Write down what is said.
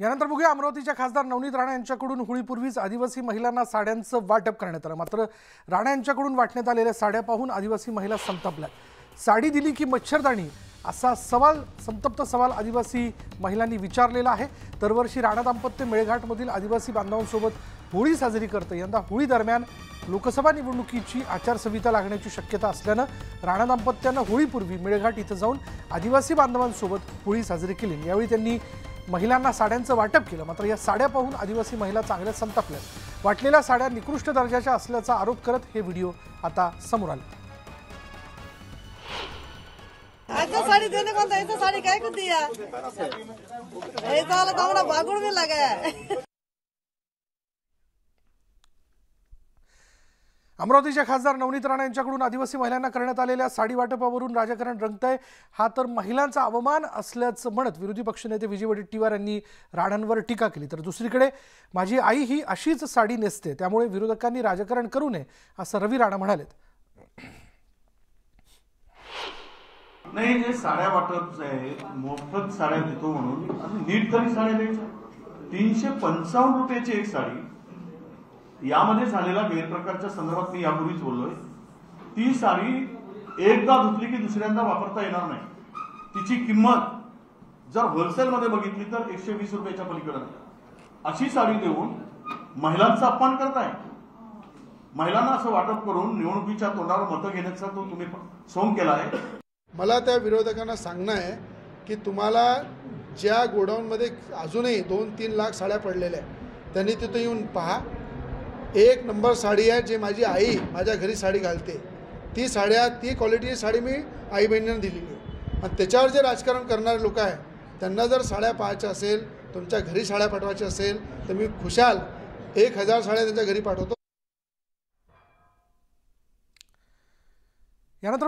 यानंतर बघूया अमरावतीच्या खासदार नवनीत राणा यांच्याकडून होळीपूर्वीच आदिवासी महिलांना साड्यांचं वाटप करण्यात आलं। मात्र राणा यांच्याकडून वाटण्यात आलेल्या साड्या पाहून आदिवासी महिला संतापल्या। साडी दिली की मच्छरदाणी असा संतप्त सवाल आदिवासी महिलांनी विचारलेला आहे। दरवर्षी राणा दाम्पत्य मेळघाटमधील आदिवासी बांधवांसोबत होळी साजरी करते। यंदा होळी दरम्यान लोकसभा निवडणुकीची आचारसंहिता लागण्याची शक्यता असल्यानं राणा दाम्पत्यानं होळीपूर्वी मेळघाट इथं जाऊन आदिवासी बांधवांसोबत होळी साजरी केली। यावेळी त्यांनी महिलांना साड्यांचं वाटप केलं। मात्र या साड्या पाहून आदिवासी महिला चांगल्या संतापल्या। वाटलेल्या साड्या निकृष्ट दर्जाच्या असल्याचा आरोप करत हे व्हिडिओ आता समोर आले। ऐसा साड़ी देने को ऐसा साड़ी क्या को दिया, ऐसा वाला तो हमारा भागुड़ में लगा है। अमरावतीच्या खासदार नवनीत राणा यांच्याकडून आदिवासी महिलांना करण्यात आलेल्या साडी वाटपावरून राजकारण रंगतंय। हा तर महिलांचा अवमान असल्याचं म्हणत विरोधी पक्षनेते विजय वडेट्टीवार यांनी राणांवर टीका केली। तर दुसरीकडे माझी आई ही अशीच साडी नेसते, त्यामुळे विरोधकांनी राजकारण करू नये असं रवी राणा म्हणालेत। नाही, जे साड्या वाटप आहे, मोफत साड्या देतो म्हणून नीट तरी साड्या द्यायच्या। 355 रुपयाची एक साडी, यामध्ये झालेला गैरप्रकारच्या संदर्भात मी यापूर्वीच बोललोय। ती साडी एकदा धुतली की दुसऱ्यांदा वापरता येणार नाही। तिची किंमत जर होलसेल मध्ये बघितली तर 120 रुपयाच्या पलीकडे। अशी साडी देऊन महिलांचा अपमान करताय। महिलांना असं वाटप करून निवडणुकीच्या तोंडावर मतं घेण्याचा तो तुम्ही सोंग केलाय। मला त्या विरोधकांना सांगणं आहे की तुम्हाला ज्या गोडाऊनमध्ये अजूनही 2-3 लाख साड्या पडलेल्या आहेत त्यांनी तिथं येऊन पहा। एक नंबर साडी आहे, जे माझी आई माझ्या घरी साडी घालते, ती क्वालिटीची साडी मी आई बहिणींना दिलेली आहे। आणि त्याच्यावर जे राजकारण करणारे लोक आहे त्यांना जर साड्या पाहायच्या असेल, तुमच्या घरी साड्या पाठवायच्या असेल तर मी खुशाल 1000 साड्या त्यांच्या घरी पाठवतो। यानंतर